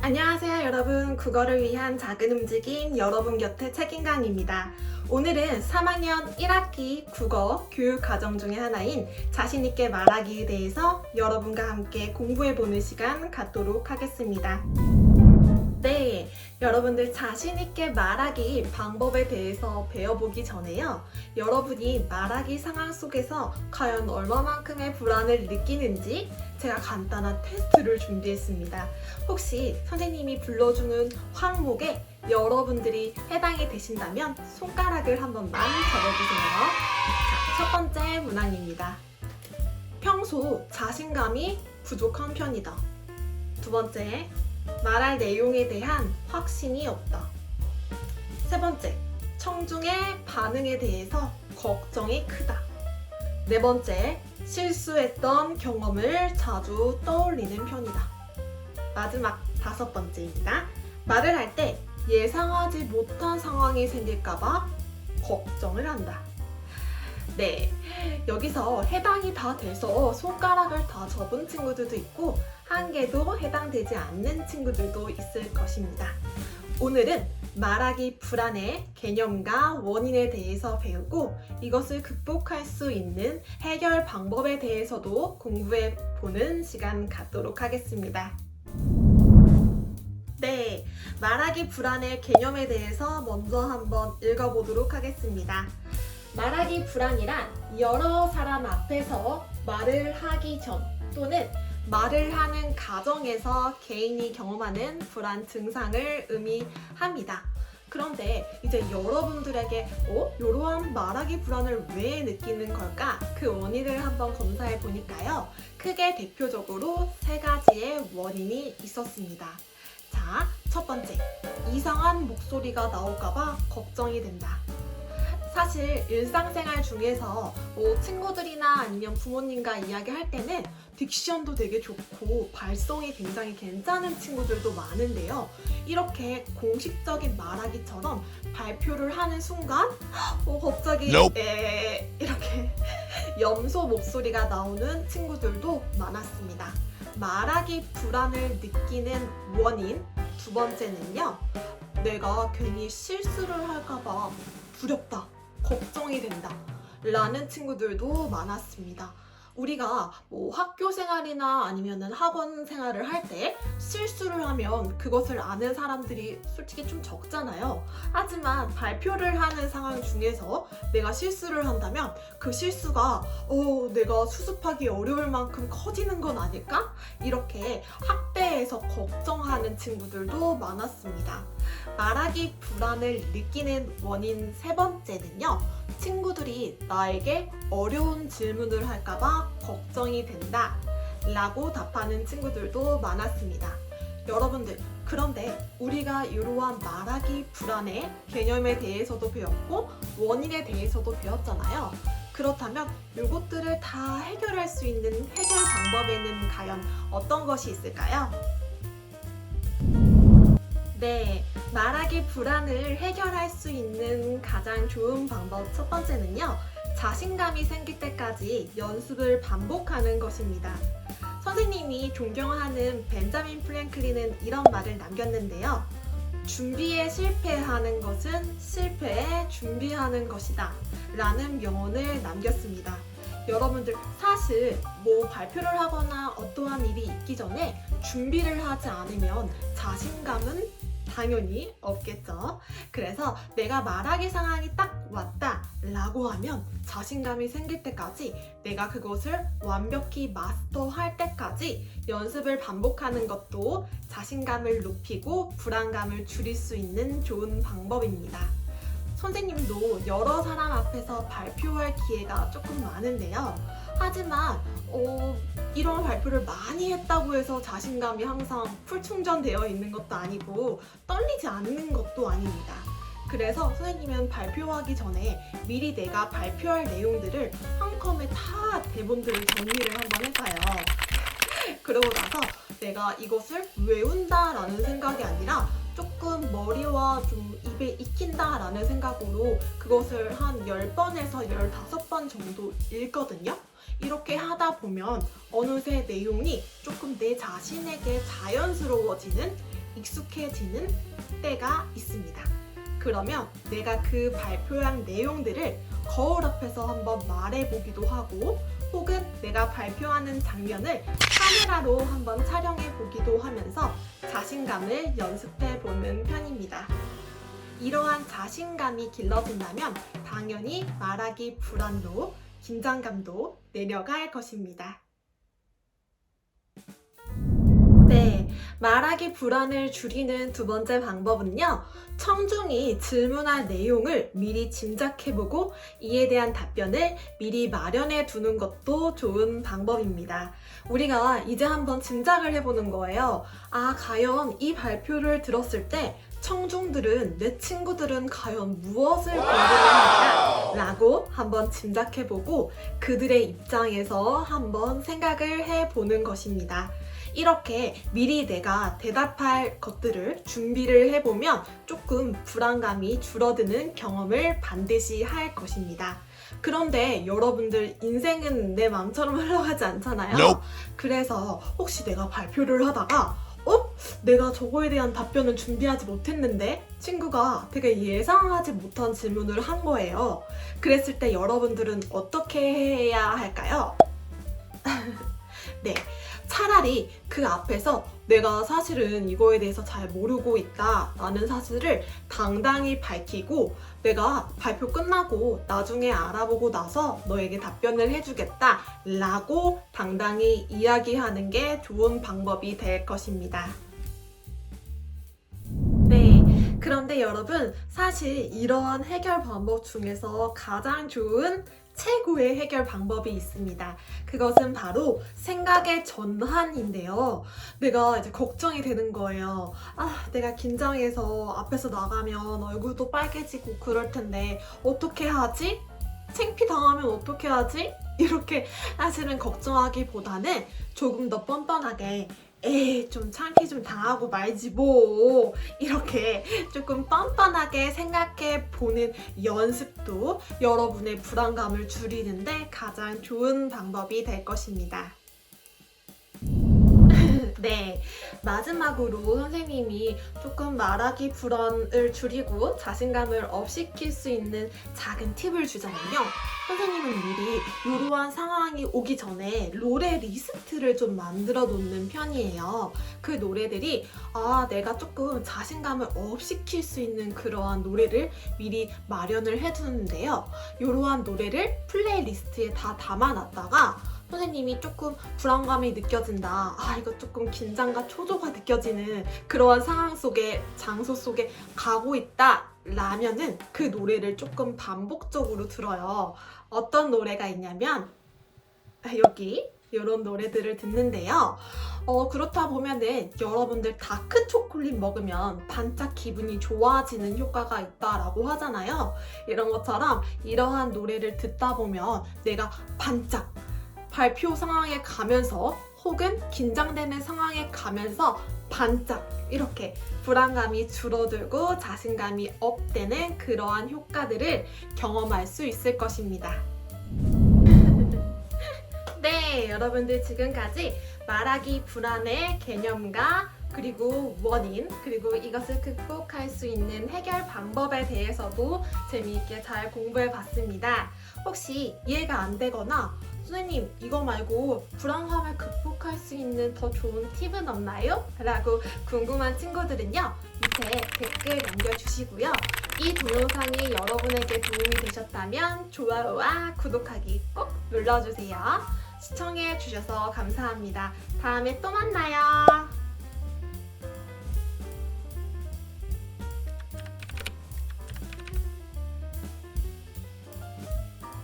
안녕하세요 여러분. 국어를 위한 작은 움직임 여러분 곁에 책임강입니다. 오늘은 3학년 1학기 국어 교육 과정 중에 하나인 자신있게 말하기에 대해서 여러분과 함께 공부해보는 시간 갖도록 하겠습니다. 네, 여러분들 자신있게 말하기 방법에 대해서 배워보기 전에요. 여러분이 말하기 상황 속에서 과연 얼마만큼의 불안을 느끼는지 제가 간단한 테스트를 준비했습니다. 혹시 선생님이 불러주는 항목에 여러분들이 해당이 되신다면 손가락을 한 번만 접어주세요. 자, 첫 번째 문항입니다. 평소 자신감이 부족한 편이다. 두 번째, 말할 내용에 대한 확신이 없다. 세 번째, 청중의 반응에 대해서 걱정이 크다. 네 번째, 실수했던 경험을 자주 떠올리는 편이다. 마지막 다섯 번째입니다. 말을 할 때 예상하지 못한 상황이 생길까봐 걱정을 한다. 네, 여기서 해당이 다 돼서 손가락을 다 접은 친구들도 있고 한 개도 해당되지 않는 친구들도 있을 것입니다. 오늘은 말하기 불안의 개념과 원인에 대해서 배우고 이것을 극복할 수 있는 해결 방법에 대해서도 공부해 보는 시간 갖도록 하겠습니다. 네, 말하기 불안의 개념에 대해서 먼저 한번 읽어보도록 하겠습니다. 말하기 불안이란 여러 사람 앞에서 말을 하기 전 또는 말을 하는 과정에서 개인이 경험하는 불안 증상을 의미합니다. 그런데 이제 여러분들에게 이러한 말하기 불안을 왜 느끼는 걸까? 그 원인을 한번 검사해 보니까요. 크게 대표적으로 세 가지의 원인이 있었습니다. 자, 첫 번째, 이상한 목소리가 나올까봐 걱정이 된다. 사실 일상생활 중에서 친구들이나 아니면 부모님과 이야기할 때는 딕션도 되게 좋고 발성이 굉장히 괜찮은 친구들도 많은데요. 이렇게 공식적인 말하기처럼 발표를 하는 순간 갑자기 이렇게 염소 목소리가 나오는 친구들도 많았습니다. 말하기 불안을 느끼는 원인 두 번째는요. 내가 괜히 실수를 할까봐 두렵다. 걱정이 된다 라는 친구들도 많았습니다. 우리가 학교 생활이나 아니면 학원 생활을 할 때 실수를 하면 그것을 아는 사람들이 솔직히 좀 적잖아요. 하지만 발표를 하는 상황 중에서 내가 실수를 한다면 그 실수가 내가 수습하기 어려울 만큼 커지는 건 아닐까? 이렇게 학대에서 걱정하는 친구들도 많았습니다. 말하기 불안을 느끼는 원인 세 번째는요. 친구들이 나에게 어려운 질문을 할까봐 걱정이 된다 라고 답하는 친구들도 많았습니다. 여러분들, 그런데 우리가 이러한 말하기 불안의 개념에 대해서도 배웠고 원인에 대해서도 배웠잖아요. 그렇다면 이것들을 다 해결할 수 있는 해결 방법에는 과연 어떤 것이 있을까요? 네, 말하기 불안을 해결할 수 있는 가장 좋은 방법 첫 번째는요. 자신감이 생길 때까지 연습을 반복하는 것입니다. 선생님이 존경하는 벤자민 프랭클린은 이런 말을 남겼는데요. 준비에 실패하는 것은 실패에 준비하는 것이다 라는 명언을 남겼습니다. 여러분들 사실 발표를 하거나 어떠한 일이 있기 전에 준비를 하지 않으면 자신감은 당연히 없겠죠. 그래서 내가 말하기 상황이 딱 왔다 라고 하면 자신감이 생길 때까지 내가 그것을 완벽히 마스터할 때까지 연습을 반복하는 것도 자신감을 높이고 불안감을 줄일 수 있는 좋은 방법입니다. 선생님도 여러 사람 앞에서 발표할 기회가 조금 많은데요. 하지만 이런 발표를 많이 했다고 해서 자신감이 항상 풀충전되어 있는 것도 아니고 떨리지 않는 것도 아닙니다. 그래서 선생님은 발표하기 전에 미리 내가 발표할 내용들을 한 컴에 다 대본들을 정리를 한번 해봐요. 그러고 나서 내가 이것을 외운다라는 생각이 아니라 조금 머리와 좀 입에 익힌다라는 생각으로 그것을 한 10번에서 15번 정도 읽거든요. 이렇게 하다 보면 어느새 내용이 조금 내 자신에게 자연스러워지는 익숙해지는 때가 있습니다. 그러면 내가 그 발표한 내용들을 거울 앞에서 한번 말해보기도 하고 혹은 내가 발표하는 장면을 카메라로 한번 촬영해보기도 하면서 자신감을 연습해보는 편입니다. 이러한 자신감이 길러진다면 당연히 말하기 불안도 긴장감도 내려갈 것입니다. 네, 말하기 불안을 줄이는 두 번째 방법은요. 청중이 질문할 내용을 미리 짐작해보고 이에 대한 답변을 미리 마련해 두는 것도 좋은 방법입니다. 우리가 이제 한번 짐작을 해보는 거예요. 아, 과연 이 발표를 들었을 때 청중들은, 내 친구들은 과연 무엇을 궁금해할까? 라고 한번 짐작해보고 그들의 입장에서 한번 생각을 해보는 것입니다. 이렇게 미리 내가 대답할 것들을 준비를 해보면 조금 불안감이 줄어드는 경험을 반드시 할 것입니다. 그런데 여러분들 인생은 내 마음처럼 흘러가지 않잖아요. Nope. 그래서 혹시 내가 발표를 하다가 내가 저거에 대한 답변을 준비하지 못했는데 친구가 되게 예상하지 못한 질문을 한 거예요. 그랬을 때 여러분들은 어떻게 해야 할까요? 네, 차라리 그 앞에서 내가 사실은 이거에 대해서 잘 모르고 있다 라는 사실을 당당히 밝히고 내가 발표 끝나고 나중에 알아보고 나서 너에게 답변을 해주겠다 라고 당당히 이야기하는 게 좋은 방법이 될 것입니다. 네, 그런데 여러분, 사실 이러한 해결 방법 중에서 가장 좋은 최고의 해결 방법이 있습니다. 그것은 바로 생각의 전환인데요. 내가 이제 걱정이 되는 거예요. 아, 내가 긴장해서 앞에서 나가면 얼굴도 빨개지고 그럴 텐데 어떻게 하지? 창피당하면 어떻게 하지? 이렇게 사실은 걱정하기보다는 조금 더 뻔뻔하게 에이, 좀 창피 좀 당하고 말지 뭐, 이렇게 조금 뻔뻔하게 생각해 보는 연습도 여러분의 불안감을 줄이는데 가장 좋은 방법이 될 것입니다. 네, 마지막으로 선생님이 조금 말하기 불안을 줄이고 자신감을 업시킬 수 있는 작은 팁을 주자면요. 선생님은 미리 이러한 상황이 오기 전에 노래 리스트를 좀 만들어 놓는 편이에요. 그 노래들이 내가 조금 자신감을 업시킬 수 있는 그러한 노래를 미리 마련을 해두는데요. 이러한 노래를 플레이리스트에 다 담아놨다가 선생님이 조금 불안감이 느껴진다. 이거 조금 긴장과 초조가 느껴지는 그러한 상황 속에, 장소 속에 가고 있다. 라면은 그 노래를 조금 반복적으로 들어요. 어떤 노래가 있냐면 여기 이런 노래들을 듣는데요. 그렇다 보면은 여러분들 다크 초콜릿 먹으면 반짝 기분이 좋아지는 효과가 있다라고 하잖아요. 이런 것처럼 이러한 노래를 듣다 보면 내가 반짝 발표 상황에 가면서 혹은 긴장되는 상황에 가면서 반짝 이렇게 불안감이 줄어들고 자신감이 업되는 그러한 효과들을 경험할 수 있을 것입니다. 네, 여러분들 지금까지 말하기 불안의 개념과 그리고 원인, 그리고 이것을 극복할 수 있는 해결 방법에 대해서도 재미있게 잘 공부해봤습니다. 혹시 이해가 안 되거나 선생님, 이거 말고 불안감을 극복할 수 있는 더 좋은 팁은 없나요? 라고 궁금한 친구들은요, 밑에 댓글 남겨주시고요. 이 동영상이 여러분에게 도움이 되셨다면 좋아요와 구독하기 꼭 눌러주세요. 시청해주셔서 감사합니다. 다음에 또 만나요.